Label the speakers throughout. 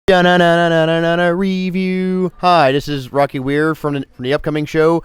Speaker 1: Review. Hi, this is Rocky Weir from the upcoming show,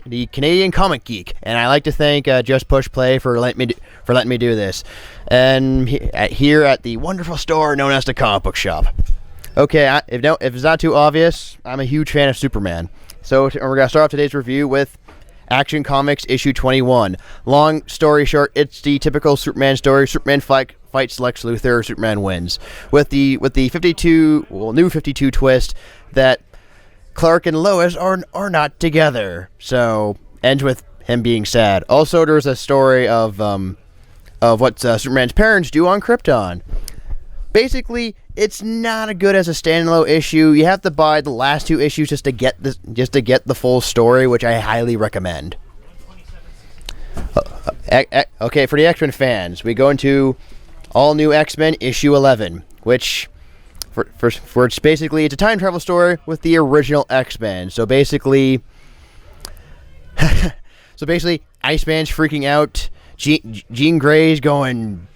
Speaker 1: the Canadian Comic Geek, and I like to thank Just Push Play for letting me do this, and here at the wonderful store known as the Comic Book Shop. Okay, if it's not too obvious, I'm a huge fan of Superman, so we're gonna start off today's review with Action Comics issue 21. Long story short, it's the typical Superman story. Superman fights Lex Luthor. Superman wins with the new 52 twist that Clark and Lois are not together. So ends with him being sad. Also, there's a story of what Superman's parents do on Krypton. Basically, it's not as good as a standalone issue. You have to buy the last two issues just to get the full story, which I highly recommend. Okay, for the X-Men fans, we go into All New X-Men issue 11, which for it's basically it's a time travel story with the original X-Men. So basically, Iceman's freaking out. Jean Grey's going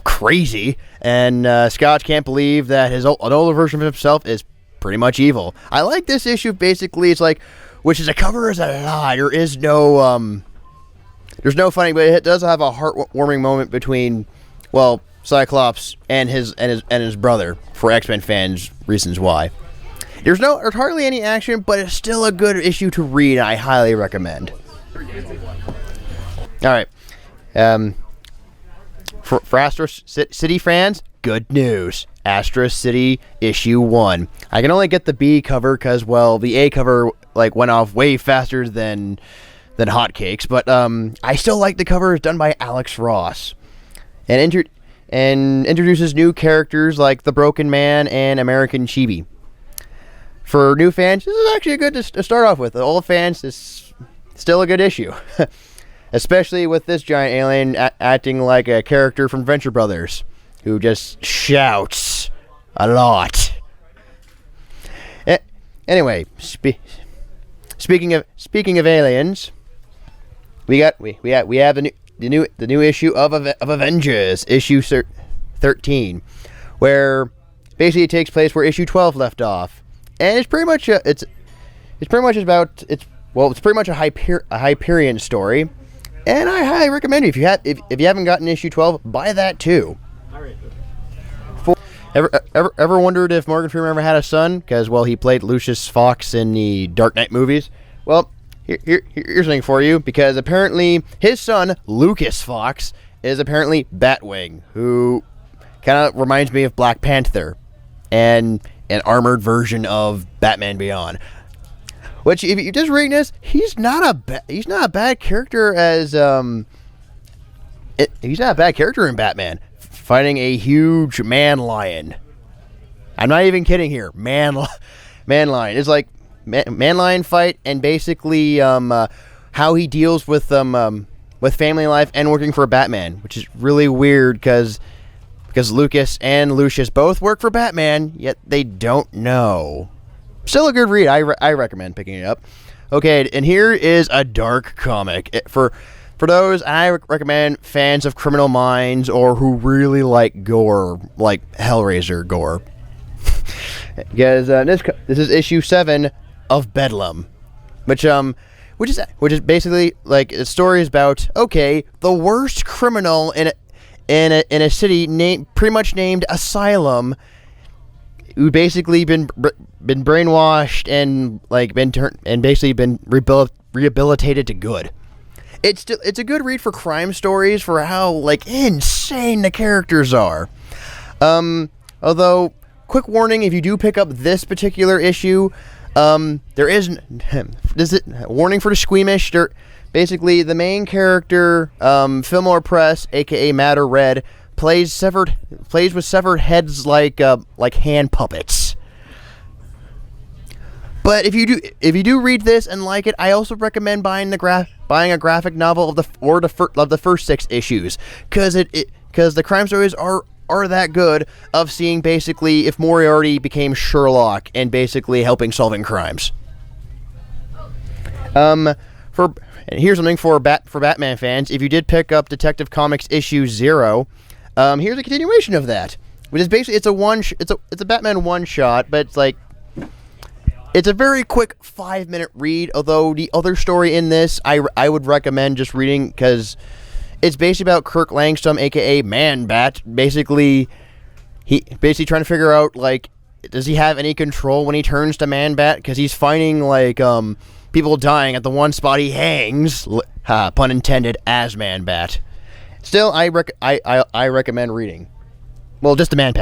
Speaker 1: crazy, and Scott can't believe that an older version of himself is pretty much evil. I like this issue. Basically, it's like, which is a cover is a lie. There is no there's no funny, but it does have a heartwarming moment between Cyclops and his brother. For X-Men fans, reasons why. There's hardly any action, but it's still a good issue to read, and I highly recommend. All right. For Astro City fans, good news. Astro City issue 1. I can only get the B cover because, the A cover went off way faster than hotcakes. But I still like the cover. It's done by Alex Ross, and introduces new characters like the Broken Man and American Chibi. For new fans, this is actually good to start off with. The old fans, this is still a good issue. Especially with this giant alien acting like a character from Venture Brothers, who just shouts a lot. Anyway, speaking of aliens, we have the new issue of Avengers, issue 13, where basically it takes place where issue 12 left off, and it's pretty much a Hyperion story. And I highly recommend it. If you haven't gotten issue 12, buy that too. Ever wondered if Morgan Freeman ever had a son? Because he played Lucius Fox in the Dark Knight movies. Well, here's something for you. Because apparently his son Lucas Fox is apparently Batwing, who kind of reminds me of Black Panther, and an armored version of Batman Beyond. Which, if you're just reading this, he's not a bad character he's not a bad character in Batman, fighting a huge man lion. I'm not even kidding here. Man lion. It's like man lion fight, and basically how he deals with family life and working for Batman, which is really weird because Lucas and Lucius both work for Batman, yet they don't know. Still a good read. I recommend picking it up. Okay, and here is a dark comic. For those, I recommend fans of Criminal Minds or who really like gore, like Hellraiser gore. Because this is issue 7 of Bedlam, which is basically like a story about the worst criminal in a city pretty much named Asylum, who basically been brainwashed and been rehabilitated to good. It's a good read for crime stories, for how insane the characters are. Although, quick warning, if you do pick up this particular issue, there is warning for the squeamish. Basically, the main character, Fillmore Press, aka Matter Red, plays with severed heads like hand puppets. But if you do read this and like it, I also recommend buying a graphic novel of the first 6 issues, because the crime stories are that good, of seeing basically if Moriarty became Sherlock and basically helping solving crimes. And here's something for Batman fans. If you did pick up Detective Comics issue 0, here's a continuation of that. which is basically it's a Batman one shot, but it's like it's a very quick 5-minute read. Although the other story in this, I would recommend just reading because it's basically about Kirk Langstrom, aka Man Bat. Basically trying to figure out like, does he have any control when he turns to Man Bat? Because he's finding like people dying at the one spot he hangs, pun intended, as Man Bat. Still, I recommend reading. Well, just the Man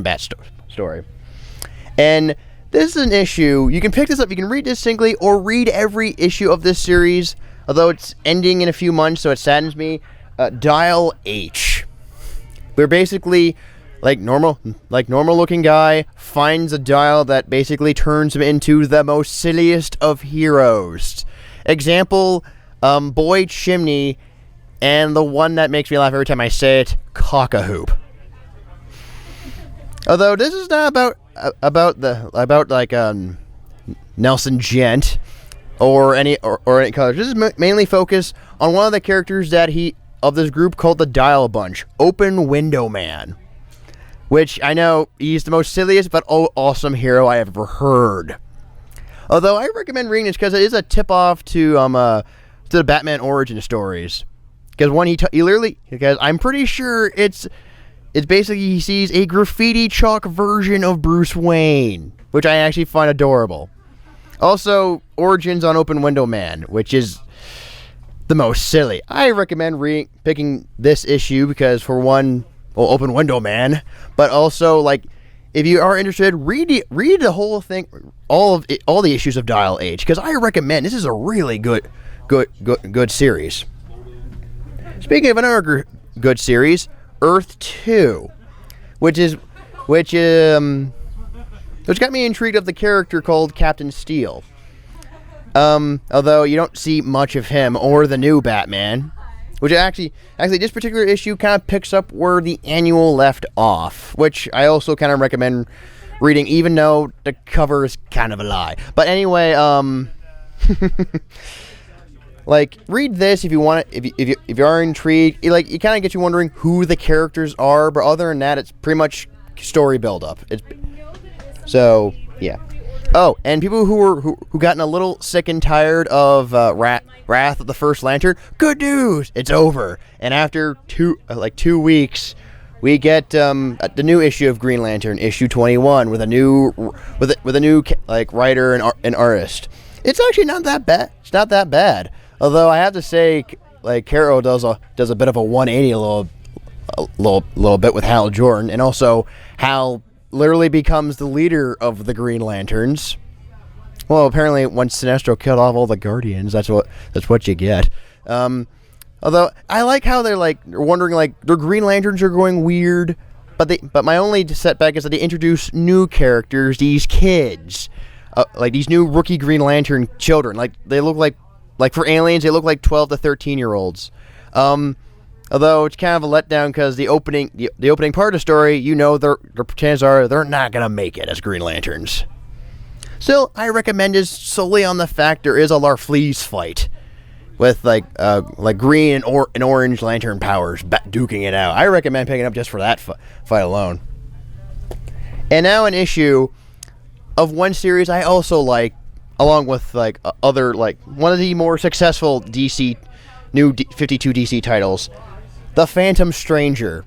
Speaker 1: Bat story. And this is an issue. You can pick this up. You can read this singly or read every issue of this series. Although it's ending in a few months, so it saddens me. Dial H. We're basically normal looking guy finds a dial that basically turns him into the most silliest of heroes. Example, Boy Chimney, and the one that makes me laugh every time I say it, Cock-a-Hoop. Although this is not about Nelson Gent or any colors. This is mainly focused on one of the characters of this group called the Dial Bunch, Open Window Man. Which I know he's the most silliest but awesome hero I have ever heard. Although I recommend reading this because it is a tip-off to the Batman origin stories. Because because I'm pretty sure it's basically he sees a graffiti chalk version of Bruce Wayne, which I actually find adorable. Also, Origins on Open Window Man, which is the most silly. I recommend picking this issue because, for one, Open Window Man, but also, if you are interested, read the whole thing, all the issues of Dial H, because I recommend. This is a really good series. Speaking of another good series, Earth 2, which got me intrigued of the character called Captain Steel. Although you don't see much of him or the new Batman, which actually this particular issue kind of picks up where the annual left off, which I also kind of recommend reading, even though the cover is kind of a lie. But anyway, read this if you want it, if you are intrigued. It kind of gets you wondering who the characters are, but other than that, it's pretty much story build up. So yeah. Oh, and people who gotten a little sick and tired of Wrath of the First Lantern, good news, it's over. And after 2 weeks, we get the new issue of Green Lantern, issue 21, with a new writer and artist. It's actually not that bad. It's not that bad. Although I have to say, Caro does a bit of a 180 a little bit with Hal Jordan, and also Hal literally becomes the leader of the Green Lanterns. Well, apparently once Sinestro killed off all the Guardians, that's what you get. Although I like how they're wondering their Green Lanterns are going weird, but my only setback is that they introduce new characters, these kids, these new rookie Green Lantern children. They look like for aliens, they look like 12 to 13-year-olds. Although it's kind of a letdown because the opening part of the story, their chances are they're not gonna make it as Green Lanterns. Still, I recommend this solely on the fact there is a Larfleeze fight with green and orange Lantern powers duking it out. I recommend picking up just for that fight alone. And now an issue of one series I also like, along with other one of the more successful DC new 52 DC titles, The Phantom Stranger.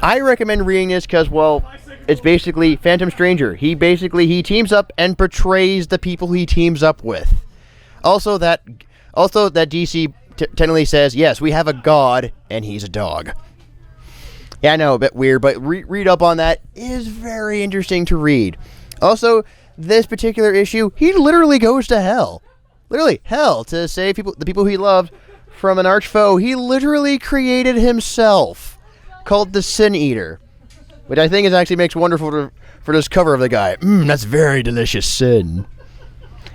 Speaker 1: I recommend reading this because, it's basically Phantom Stranger. He teams up and portrays the people he teams up with. Also that DC technically says, yes, we have a god and he's a dog. Yeah, I know, a bit weird, but read up on that. It is very interesting to read. Also, this particular issue, he literally goes to hell. Literally hell to save the people he loved from an arch foe he literally created himself, called the Sin Eater, which I think actually makes wonderful for this cover of the guy. That's very delicious sin.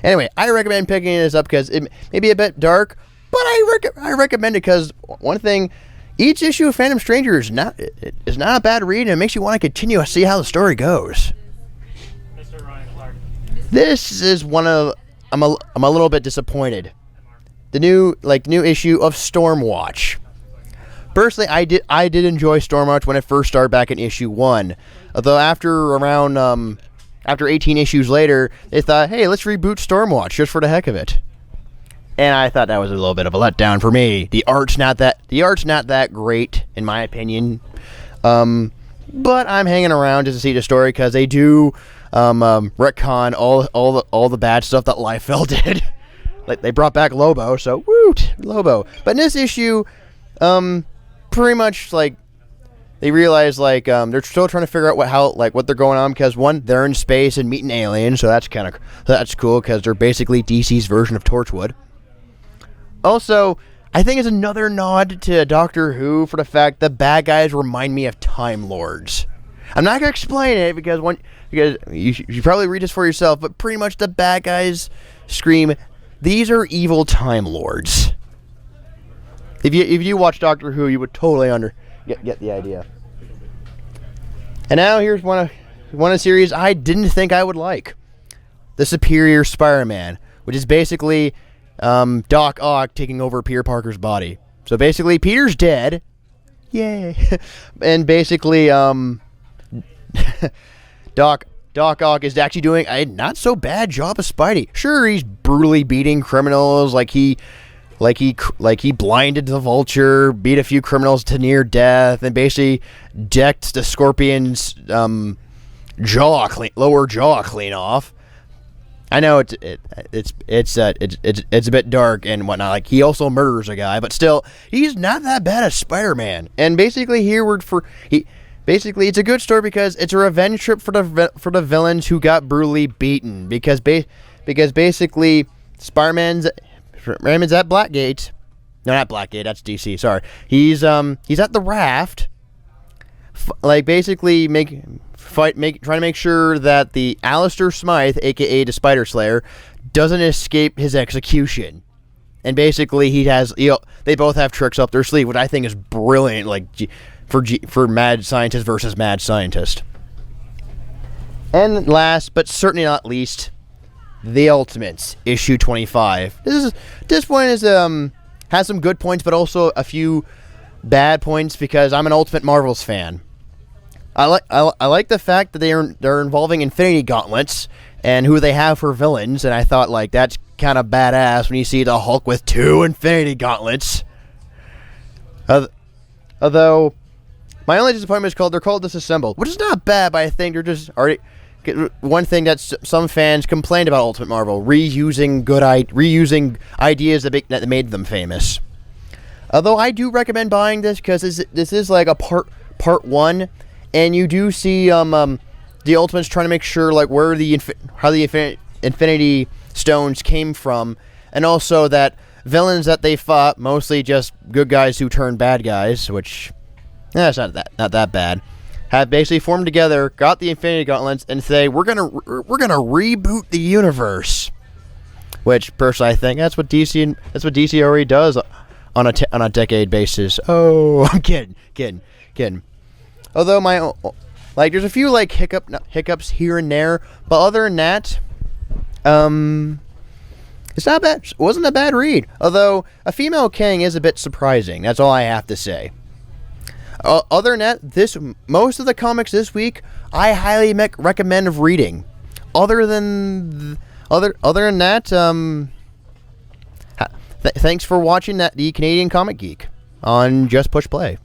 Speaker 1: Anyway, I recommend picking this up because it may be a bit dark, but I recommend it because, one thing, each issue of Phantom Stranger is not a bad read, and it makes you want to continue to see how the story goes. Mr. Ryan Clark. This is one of I'm a little bit disappointed. The new issue of Stormwatch. personally, I did enjoy Stormwatch when it first started back in issue 1. Although after 18 issues later, they thought, hey, let's reboot Stormwatch just for the heck of it. And I thought that was a little bit of a letdown for me. The art's not that great, in my opinion. But I'm hanging around just to see the story because they do retcon all the bad stuff that Liefeld did. Like they brought back Lobo, so woot, Lobo. But in this issue, pretty much like they realize like they're still trying to figure out what they're going on because one, they're in space and meeting aliens, so that's cool because they're basically DC's version of Torchwood. Also, I think it's another nod to Doctor Who for the fact that bad guys remind me of Time Lords. I'm not gonna explain it because you should probably read this for yourself, but pretty much the bad guys scream, "These are evil Time Lords." If you watch Doctor Who, you would totally get the idea. And now here's one of series I didn't think I would like, The Superior Spider-Man, which is basically Doc Ock taking over Peter Parker's body. So basically, Peter's dead. Yay! And basically, Doc Ock is actually doing a not so bad job of Spidey. Sure, he's brutally beating criminals, like he blinded the Vulture, beat a few criminals to near death, and basically decked the Scorpion's lower jaw clean off. I know it's a bit dark and whatnot. Like he also murders a guy, but still, he's not that bad as Spider-Man. And basically, it's a good story because it's a revenge trip for the villains who got brutally beaten. Because basically, Spider-Man's at Blackgate. No, not Blackgate. That's DC. Sorry. He's at the raft. Basically trying to make sure that the Alistair Smythe, aka the Spider Slayer, doesn't escape his execution. And basically, they both have tricks up their sleeve, which I think is brilliant. Like for mad scientist versus mad scientist. And last, but certainly not least, The Ultimates, issue 25. This one has some good points, but also a few bad points because I'm an Ultimate Marvels fan. I like the fact that they're involving Infinity Gauntlets and who they have for villains, and I thought like that's kind of badass when you see the Hulk with 2 Infinity Gauntlets. Although my only disappointment is they're called Disassembled, which is not bad, but I think they're just already. One thing that some fans complained about Ultimate Marvel, reusing ideas that made them famous. Although I do recommend buying this because this is like a part 1, and you do see the Ultimates trying to make sure like how the Infinity Stones came from, and also that villains that they fought, mostly just good guys who turned bad guys, which it's not that bad, have basically formed together, got the Infinity Gauntlets, and say we're gonna reboot the universe. Which personally I think that's what DC already does on a decade basis. Oh, I'm kidding. Although there's a few like hiccups here and there, but other than that, it's not bad. It wasn't a bad read. Although a female king is a bit surprising. That's all I have to say. Other than that, most of the comics this week I highly recommend reading. Other than that, thanks for watching the Canadian Comic Geek on Just Push Play.